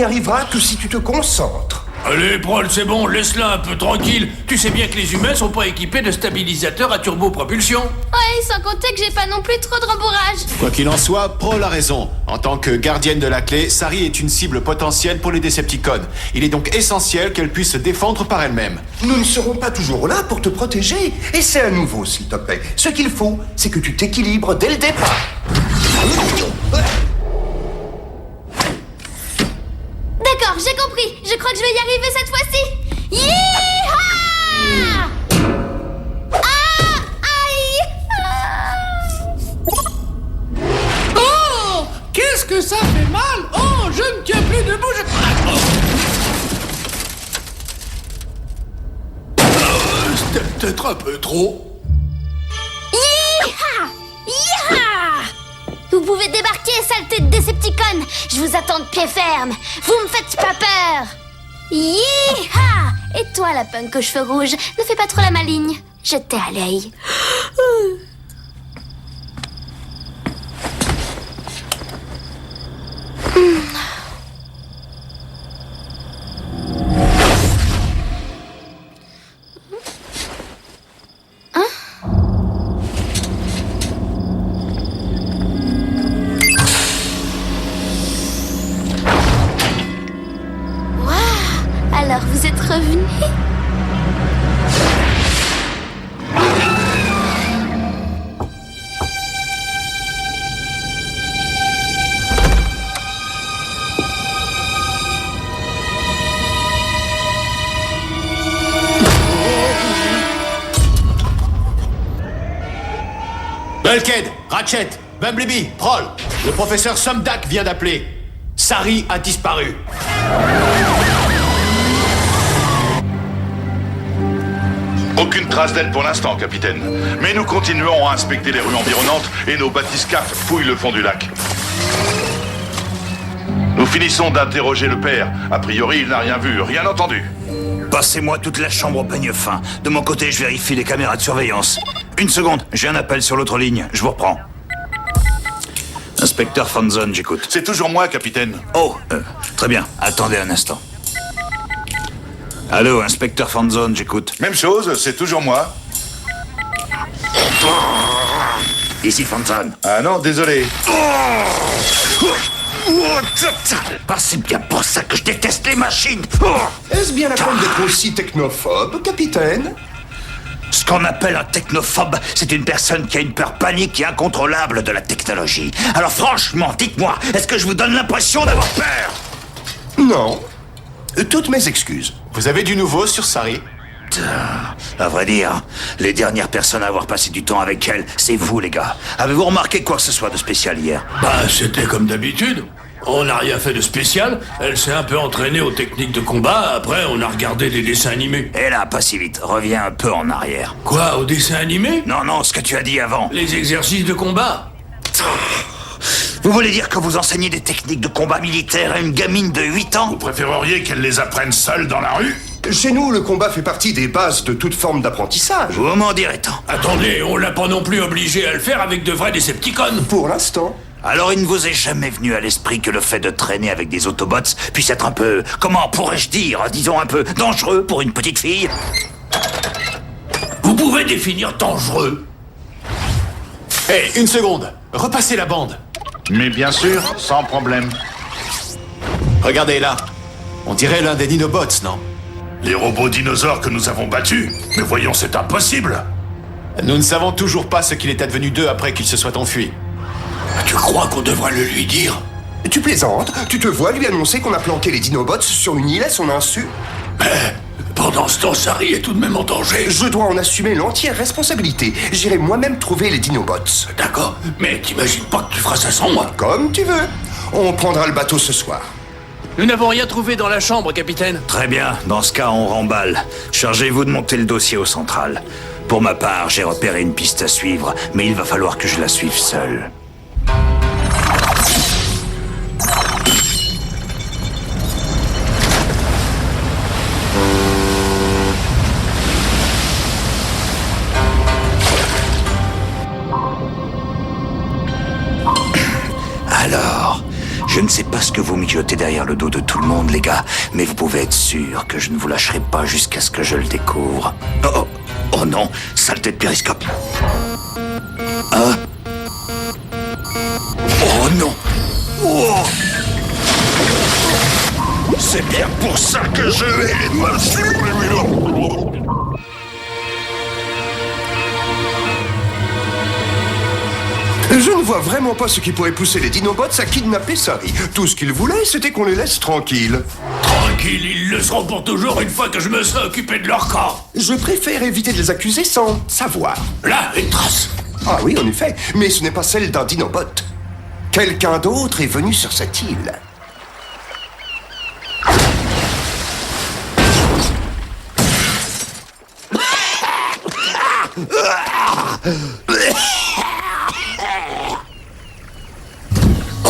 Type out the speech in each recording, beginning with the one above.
n'y arriveras que si tu te concentres. Allez, Prol, c'est bon, laisse-la un peu tranquille. Tu sais bien que les humains sont pas équipés de stabilisateurs à turbopropulsion. Ouais, sans compter que j'ai pas non plus trop de rembourrage. Quoi qu'il en soit, Prol a raison. En tant que gardienne de la clé, Sari est une cible potentielle pour les Decepticons. Il est donc essentiel qu'elle puisse se défendre par elle-même. Nous ne serons pas toujours là pour te protéger. Essaie à nouveau, s'il te plaît. Ce qu'il faut, c'est que tu t'équilibres dès le départ. D'accord, j'ai compris. Je crois que je vais y arriver cette fois-ci. Yeeha! Ah! Aïe! Oh! Qu'est-ce que ça fait mal! Oh! Je ne tiens plus debout, C'était peut-être un peu trop. Yeeha! Yeeha! Vous pouvez débarquer, saleté de Decepticon. Je vous attends de pied ferme. Vous me faites pas peur. Yeeha! Et toi, la punk aux cheveux rouges, ne fais pas trop la maligne. Je t'ai à l'œil. Alors, vous êtes revenus? Bulkhead, Ratchet, Bumblebee, Prol, le professeur Somdak vient d'appeler. Sari a disparu. Aucune trace d'elle pour l'instant, capitaine. Mais nous continuons à inspecter les rues environnantes et nos bathyscaphes fouillent le fond du lac. Nous finissons d'interroger le père. A priori, il n'a rien vu, rien entendu. Passez-moi toute la chambre au peigne fin. De mon côté, je vérifie les caméras de surveillance. Une seconde, j'ai un appel sur l'autre ligne. Je vous reprends. Inspecteur Fanzone, j'écoute. C'est toujours moi, capitaine. Oh, très bien. Attendez un instant. Allô, inspecteur Fanzone, j'écoute. Même chose, c'est toujours moi. Ici Fanzone. Ah non, désolé. Bah, c'est bien pour ça que je déteste les machines. Est-ce bien la peine d'être aussi technophobe, capitaine? Ce qu'on appelle un technophobe, c'est une personne qui a une peur panique et incontrôlable de la technologie. Alors franchement, dites-moi, est-ce que je vous donne l'impression d'avoir peur? Non. Toutes mes excuses. Vous avez du nouveau sur Sari? À vrai dire, les dernières personnes à avoir passé du temps avec elle, c'est vous, les gars. Avez-vous remarqué quoi que ce soit de spécial hier? Bah, c'était comme d'habitude. On n'a rien fait de spécial. Elle s'est un peu entraînée aux techniques de combat. Après, on a regardé des dessins animés. Et là, pas si vite. Reviens un peu en arrière. Quoi, aux dessins animés? Non, ce que tu as dit avant. Les exercices de combat. Vous voulez dire que vous enseignez des techniques de combat militaire à une gamine de 8 ans? Vous préféreriez qu'elle les apprenne seule dans la rue? Chez nous, le combat fait partie des bases de toute forme d'apprentissage. Vous m'en direz tant. Attendez, on l'a pas non plus obligé à le faire avec de vrais Decepticons. Pour l'instant. Alors il ne vous est jamais venu à l'esprit que le fait de traîner avec des Autobots puisse être un peu, comment pourrais-je dire, disons un peu dangereux pour une petite fille? Vous pouvez définir dangereux? Hé, une seconde. Repassez la bande. Mais bien sûr, sans problème. Regardez là. On dirait l'un des Dinobots, non? Les robots dinosaures que nous avons battus? Mais voyons, c'est impossible! Nous ne savons toujours pas ce qu'il est advenu d'eux après qu'ils se soient enfuis. Tu crois qu'on devrait le lui dire? Tu plaisantes? Tu te vois lui annoncer qu'on a planqué les Dinobots sur une île à son insu? Mais pendant ce temps, Sari est tout de même en danger. Je dois en assumer l'entière responsabilité. J'irai moi-même trouver les Dinobots. D'accord, mais t'imagines pas que tu feras ça sans moi? Comme tu veux. On prendra le bateau ce soir. Nous n'avons rien trouvé dans la chambre, capitaine. Très bien, dans ce cas on remballe. Chargez-vous de monter le dossier au central. Pour ma part, j'ai repéré une piste à suivre, mais il va falloir que je la suive seul. Alors, je ne sais pas ce ce que vous mijotez derrière le dos de tout le monde, les gars, mais vous pouvez être sûr que je ne vous lâcherai pas jusqu'à ce que je le découvre. Oh non, saleté de périscope. Hein? Oh non! Oh. C'est bien pour ça que je hais les machines. Je ne vois vraiment pas ce qui pourrait pousser les Dinobots à kidnapper Sari. Tout ce qu'ils voulaient, c'était qu'on les laisse tranquilles. Tranquille, ils le seront pour toujours une fois que je me serai occupé de leur camp. Je préfère éviter de les accuser sans savoir. Là, une trace. Ah oui, en effet, mais ce n'est pas celle d'un Dinobot. Quelqu'un d'autre est venu sur cette île.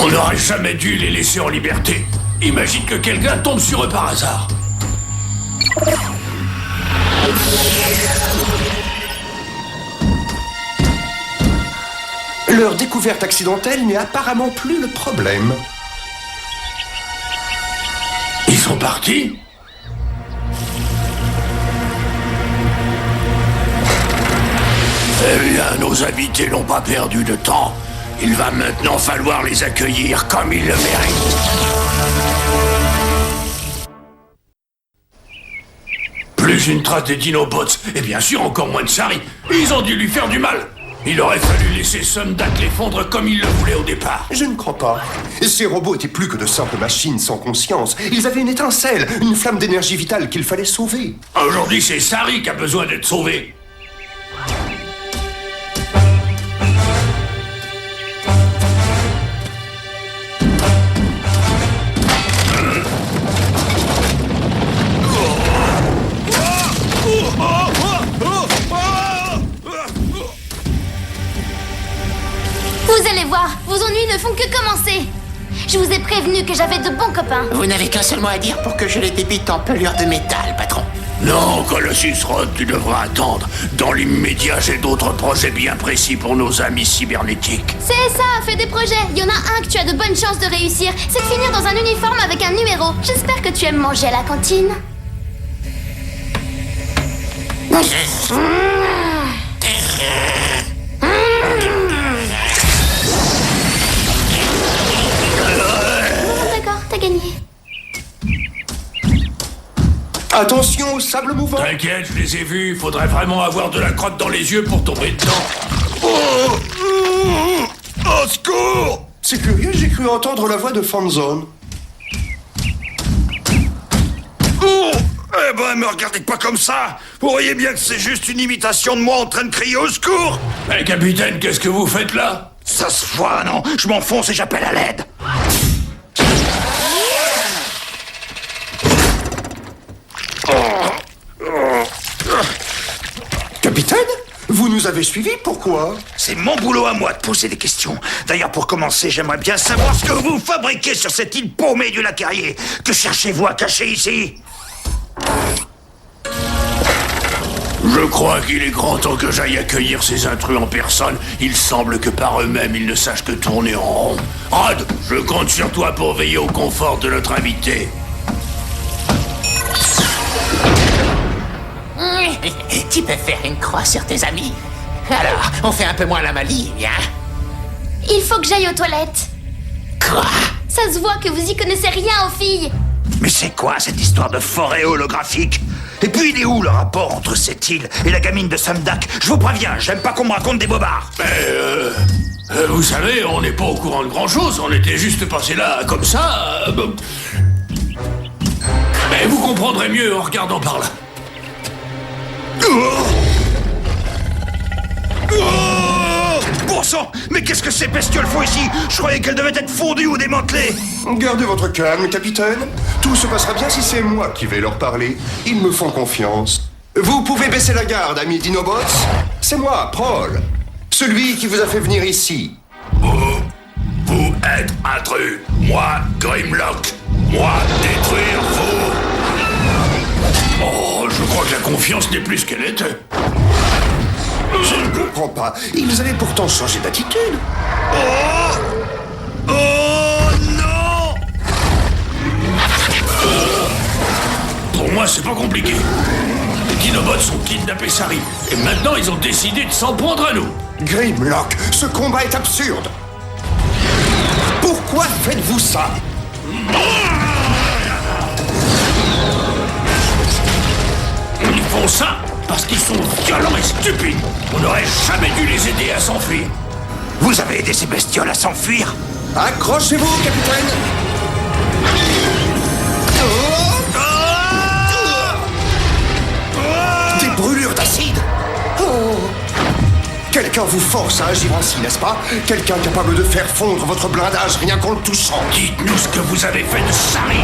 On n'aurait jamais dû les laisser en liberté. Imagine que quelqu'un tombe sur eux par hasard. Leur découverte accidentelle n'est apparemment plus le problème. Ils sont partis? Eh bien, nos invités n'ont pas perdu de temps. Il va maintenant falloir les accueillir comme ils le méritent. Plus une trace des Dinobots, et bien sûr encore moins de Sari. Ils ont dû lui faire du mal. Il aurait fallu laisser Sumdac les fondre comme il le voulait au départ. Je ne crois pas. Ces robots étaient plus que de simples machines sans conscience. Ils avaient une étincelle, une flamme d'énergie vitale qu'il fallait sauver. Aujourd'hui, c'est Sari qui a besoin d'être sauvé. Vous allez voir, vos ennuis ne font que commencer. Je vous ai prévenu que j'avais de bons copains. Vous n'avez qu'un seul mot à dire pour que je les débite en pelure de métal, patron. Non, Colossus Rod, tu devras attendre. Dans l'immédiat, j'ai d'autres projets bien précis pour nos amis cybernétiques. C'est ça, fais des projets. Il y en a un que tu as de bonnes chances de réussir. C'est de finir dans un uniforme avec un numéro. J'espère que tu aimes manger à la cantine. D'accord, t'as gagné. Attention au sable mouvant. T'inquiète, je les ai vus. Faudrait vraiment avoir de la crotte dans les yeux pour tomber dedans. Au secours! C'est curieux, j'ai cru entendre la voix de Fanzone. Eh ben, me regardez pas comme ça! Vous voyez bien que c'est juste une imitation de moi en train de crier au secours! Mais capitaine, qu'est-ce que vous faites là? Ça se voit, non? Je m'enfonce et j'appelle à l'aide! Capitaine, vous nous avez suivis, pourquoi? C'est mon boulot à moi de poser des questions. D'ailleurs, pour commencer, j'aimerais bien savoir ce que vous fabriquez sur cette île paumée du lac Arrier. Que cherchez-vous à cacher ici? Je crois qu'il est grand temps que j'aille accueillir ces intrus en personne. Il semble que par eux-mêmes, ils ne sachent que tourner en rond. Rod, je compte sur toi pour veiller au confort de notre invité. Tu peux faire une croix sur tes amis. Alors, on fait un peu moins la maligne, hein? Il faut que j'aille aux toilettes. Quoi? Ça se voit que vous y connaissez rien aux filles. Mais c'est quoi cette histoire de forêt holographique? Et puis il est où le rapport entre cette île et la gamine de Sumdac? Je vous préviens, j'aime pas qu'on me raconte des bobards. Mais vous savez, on n'est pas au courant de grand-chose. On était juste passé là comme ça. Mais vous comprendrez mieux en regardant par là. Bon sang, mais qu'est-ce que ces bestioles font ici? Je croyais qu'elles devaient être fondues ou démantelées. Gardez votre calme, capitaine. Tout se passera bien si c'est moi qui vais leur parler. Ils me font confiance. Vous pouvez baisser la garde, amis Dinobots. C'est moi, Prol. Celui qui vous a fait venir ici. Vous êtes intrus. Moi, Grimlock. Moi, détruire vous. Oh, je crois que la confiance n'est plus ce qu'elle était. Je ne comprends pas. Ils avaient pourtant changé d'attitude. Oh non! moi, c'est pas compliqué. Les Dinobots ont kidnappé Sari, et maintenant ils ont décidé de s'en prendre à nous. Grimlock, ce combat est absurde. Pourquoi faites-vous ça? Ils font ça parce qu'ils sont violents et stupides. On n'aurait jamais dû les aider à s'enfuir. Vous avez aidé ces bestioles à s'enfuir? Accrochez-vous, capitaine. Des brûlures d'acide. Oh. Quelqu'un vous force à agir ainsi, n'est-ce pas? Quelqu'un capable de faire fondre votre blindage rien qu'en le touchant. Dites-nous ce que vous avez fait de Sari.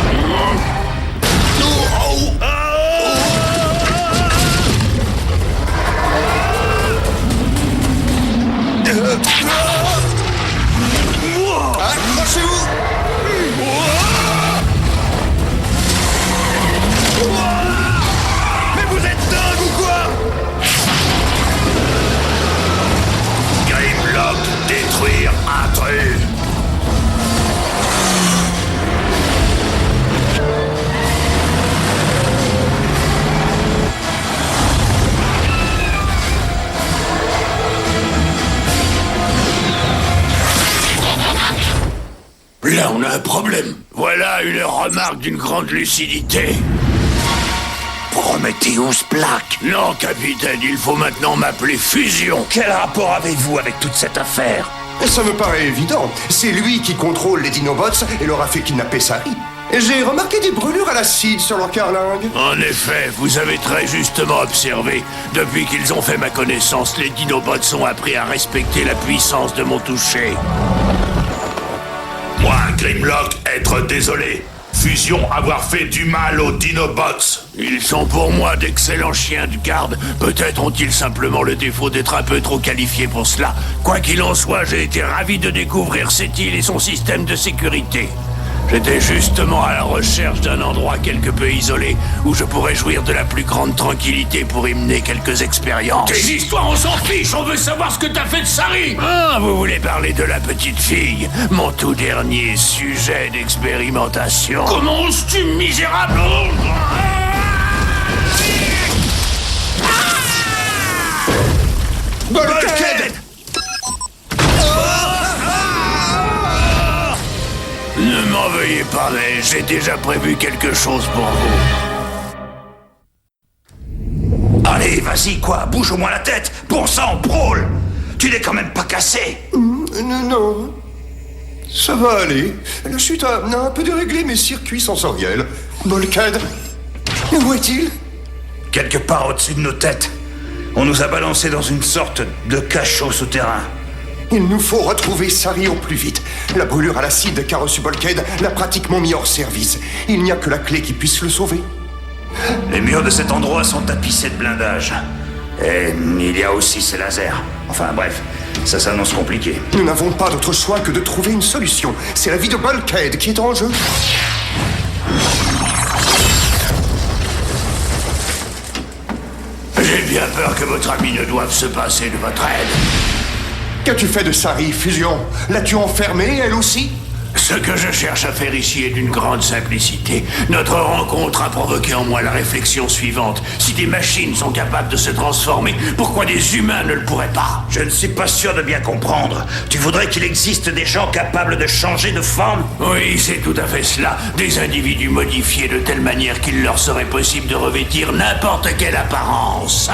Accrochez-vous. Mais vous êtes dingue ou quoi? Grimlock, détruire intrus. Là, on a un problème. Voilà une remarque d'une grande lucidité. Prometheus Black. Non, capitaine, il faut maintenant m'appeler Fusion. Quel rapport avez-vous avec toute cette affaire? Ça me paraît évident. C'est lui qui contrôle les Dinobots et leur a fait kidnapper Sari. J'ai remarqué des brûlures à l'acide sur leur carlingue. En effet, vous avez très justement observé. Depuis qu'ils ont fait ma connaissance, les Dinobots ont appris à respecter la puissance de mon toucher. Moi, Grimlock, être désolé. Fusion avoir fait du mal aux Dinobots. Ils sont pour moi d'excellents chiens de garde. Peut-être ont-ils simplement le défaut d'être un peu trop qualifiés pour cela. Quoi qu'il en soit, j'ai été ravi de découvrir cette île et son système de sécurité. J'étais justement à la recherche d'un endroit quelque peu isolé où je pourrais jouir de la plus grande tranquillité pour y mener quelques expériences. Tes histoires, on s'en fiche, on veut savoir ce que t'as fait de Sari. Ah, vous voulez parler de la petite fille, mon tout dernier sujet d'expérimentation. Comment oses-tu, misérable? Bulkhead! Ne m'en veuillez pas, mais j'ai déjà prévu quelque chose pour vous. Allez, vas-y, quoi, bouge au moins la tête. Bon sang, Brawl. Tu n'es quand même pas cassé. Non. Ça va aller. La chute a un peu déréglé mes circuits sensoriels. Bulkhead, où est-il? Quelque part au-dessus de nos têtes. On nous a balancés dans une sorte de cachot souterrain. Il nous faut retrouver Sari au plus vite. La brûlure à l'acide qu'a reçu Bulkhead l'a pratiquement mis hors service. Il n'y a que la clé qui puisse le sauver. Les murs de cet endroit sont tapissés de blindage. Et il y a aussi ces lasers. Enfin bref, ça s'annonce compliqué. Nous n'avons pas d'autre choix que de trouver une solution. C'est la vie de Bulkhead qui est en jeu. J'ai bien peur que votre ami ne doive se passer de votre aide. Qu'as-tu fait de Sari, Fusion? L'as-tu enfermée, elle aussi? Ce que je cherche à faire ici est d'une grande simplicité. Notre rencontre a provoqué en moi la réflexion suivante. Si des machines sont capables de se transformer, pourquoi des humains ne le pourraient pas? Je ne suis pas sûr de bien comprendre. Tu voudrais qu'il existe des gens capables de changer de forme? Oui, c'est tout à fait cela. Des individus modifiés de telle manière qu'il leur serait possible de revêtir n'importe quelle apparence.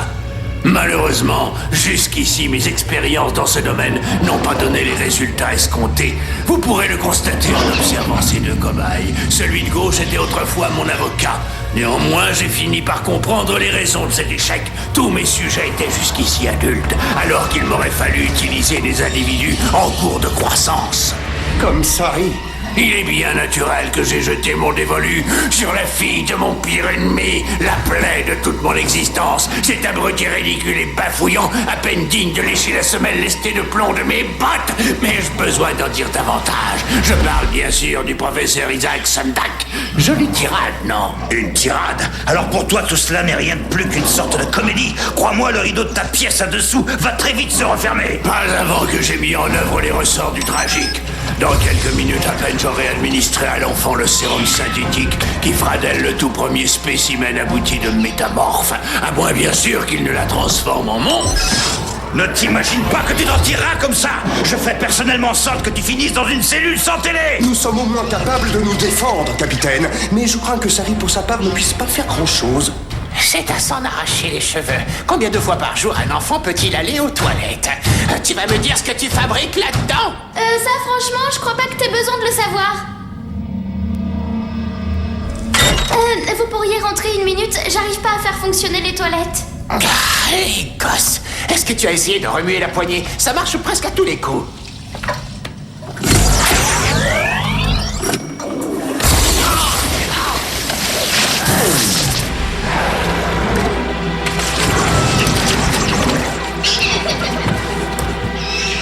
Malheureusement, jusqu'ici, mes expériences dans ce domaine n'ont pas donné les résultats escomptés. Vous pourrez le constater en observant ces deux cobayes. Celui de gauche était autrefois mon avocat. Néanmoins, j'ai fini par comprendre les raisons de cet échec. Tous mes sujets étaient jusqu'ici adultes, alors qu'il m'aurait fallu utiliser des individus en cours de croissance. Comme Sari. Il est bien naturel que j'ai jeté mon dévolu sur la fille de mon pire ennemi, la plaie de toute mon existence. Cet abruti ridicule et bafouillant, à peine digne de lécher la semelle lestée de plomb de mes bottes. Mais ai-je besoin d'en dire davantage? Je parle bien sûr du professeur Isaac Sundak. Jolie tirade, non? Une tirade? Alors pour toi, tout cela n'est rien de plus qu'une sorte de comédie. Crois-moi, le rideau de ta pièce à dessous va très vite se refermer. Pas avant que j'ai mis en œuvre les ressorts du tragique. Dans quelques minutes à peine, j'aurai administré à l'enfant le sérum synthétique qui fera d'elle le tout premier spécimen abouti de métamorphe. À moins bien sûr qu'il ne la transforme en monstre. Ne t'imagine pas que tu t'en tireras comme ça. Je ferai personnellement en sorte que tu finisses dans une cellule sans télé. Nous sommes au moins capables de nous défendre, capitaine. Mais je crains que Sari, pour sa part, ne puisse pas faire grand-chose. C'est à s'en arracher les cheveux. Combien de fois par jour un enfant peut-il aller aux toilettes? Tu vas me dire ce que tu fabriques là-dedans? Ça, franchement, je crois pas que t'aies besoin de le savoir. Vous pourriez rentrer une minute? J'arrive pas à faire fonctionner les toilettes. Ah, les gosses! Est-ce que tu as essayé de remuer la poignée? Ça marche presque à tous les coups.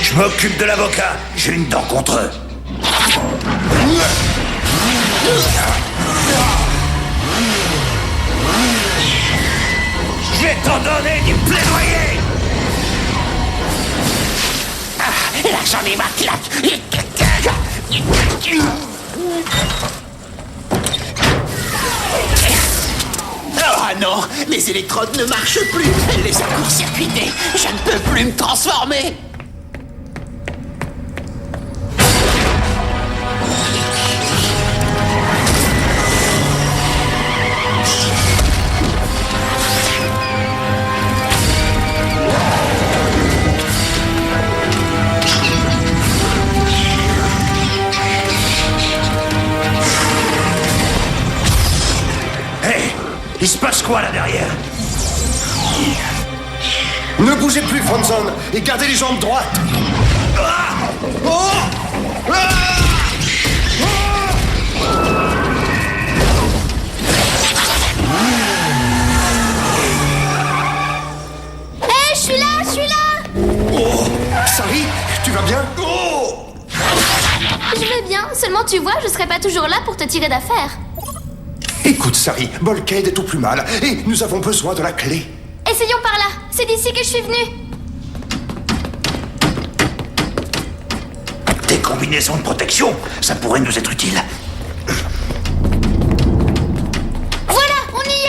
Je m'occupe de l'avocat. J'ai une dent contre eux. Je vais t'en donner du plaidoyer. Ah, là j'en ai ma claque! Ah non! Les électrodes ne marchent plus! Elle les a court-circuitées! Je ne peux plus me transformer! Il se passe quoi là derrière? Ne bougez plus, Franson, et gardez les jambes droites. Je suis là, je suis là. Sari, tu vas bien? Je vais bien, seulement tu vois, je serai pas toujours là pour te tirer d'affaire. Écoute, Sari, Bolkhead est au plus mal, et nous avons besoin de la clé. Essayons par là, c'est d'ici que je suis venue. Des combinaisons de protection, ça pourrait nous être utile. Voilà, on y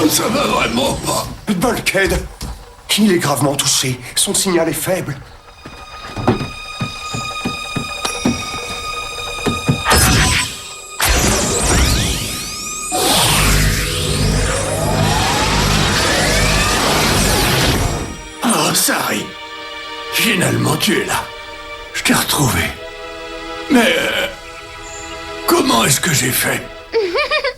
est. Ça va vraiment pas. Bolkhead, il est gravement touché. Son signal est faible. Oh, Sari. Finalement, tu es là. Je t'ai retrouvé. Mais... comment est-ce que j'ai fait?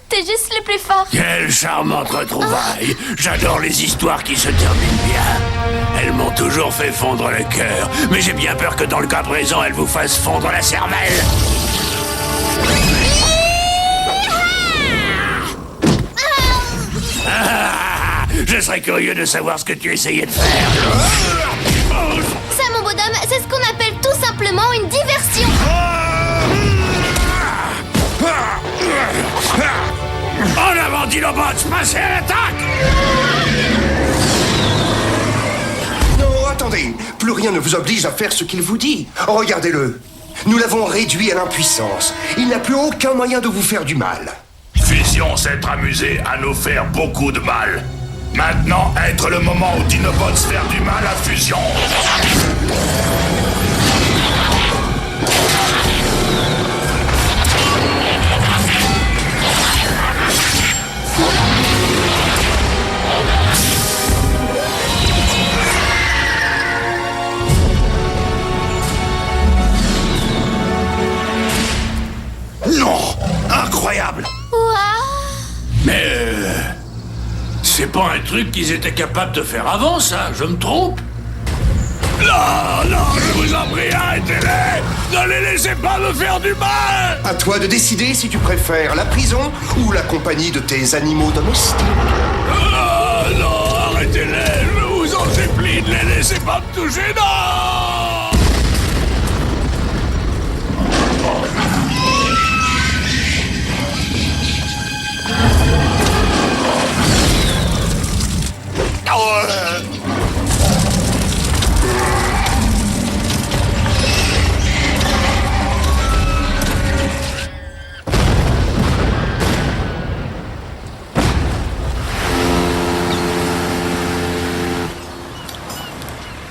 T'es juste le plus fort. Quelle charmante retrouvaille! J'adore les histoires qui se terminent bien. Elles m'ont toujours fait fondre le cœur, mais j'ai bien peur que dans le cas présent, elles vous fassent fondre la cervelle. Ah, je serais curieux de savoir ce que tu essayais de faire. Ça, mon bonhomme, c'est ce qu'on appelle tout simplement une diversion. En avant, Dinobots, passez à l'attaque! Non, attendez. Plus rien ne vous oblige à faire ce qu'il vous dit. Regardez-le. Nous l'avons réduit à l'impuissance. Il n'a plus aucun moyen de vous faire du mal. Fusion s'être amusé à nous faire beaucoup de mal. Maintenant, être le moment où Dinobots faire du mal à Fusion. Non! Incroyable! Mais... c'est pas un truc qu'ils étaient capables de faire avant, ça, je me trompe? Non, non, je vous en prie, arrêtez-les! Ne les laissez pas me faire du mal! À toi de décider si tu préfères la prison ou la compagnie de tes animaux domestiques. Ah, non, arrêtez-les, je vous en supplie, ne les laissez pas me toucher, non!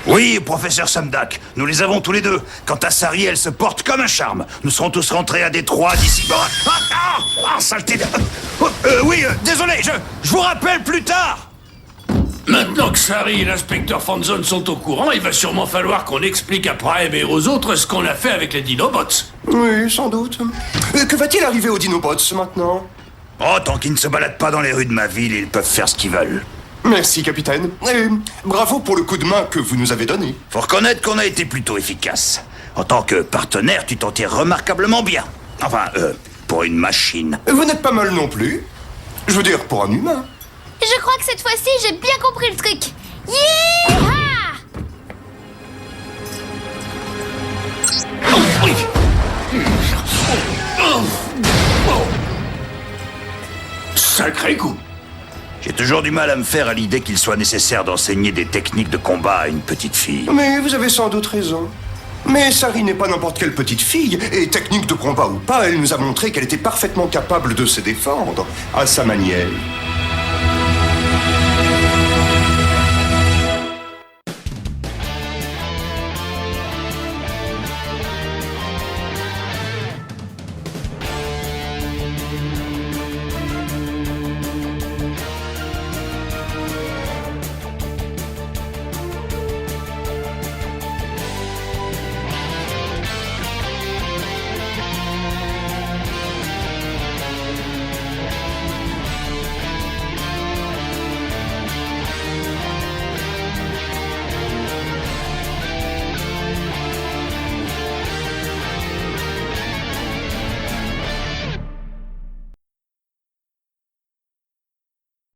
Oui, professeur Samdak, nous les avons tous les deux. Quant à Sari, elle se porte comme un charme. Nous serons tous rentrés à Détroit d'ici... saleté de... désolé, je vous rappelle plus tard. Maintenant que Sari et l'inspecteur Fanzone sont au courant, il va sûrement falloir qu'on explique à Prime et aux autres ce qu'on a fait avec les Dinobots. Oui, sans doute. Que va-t-il arriver aux Dinobots maintenant? Oh, tant qu'ils ne se baladent pas dans les rues de ma ville, ils peuvent faire ce qu'ils veulent. Merci, capitaine. Et bravo pour le coup de main que vous nous avez donné. Faut reconnaître qu'on a été plutôt efficace. En tant que partenaire, tu t'en tires remarquablement bien. Enfin, pour une machine. Vous n'êtes pas mal non plus. Je veux dire, pour un humain. Je crois que cette fois-ci, j'ai bien compris le truc. Yeeha! Sacré coup. J'ai toujours du mal à me faire à l'idée qu'il soit nécessaire d'enseigner des techniques de combat à une petite fille. Mais vous avez sans doute raison. Mais Sari n'est pas n'importe quelle petite fille, et technique de combat ou pas, elle nous a montré qu'elle était parfaitement capable de se défendre, à sa manière.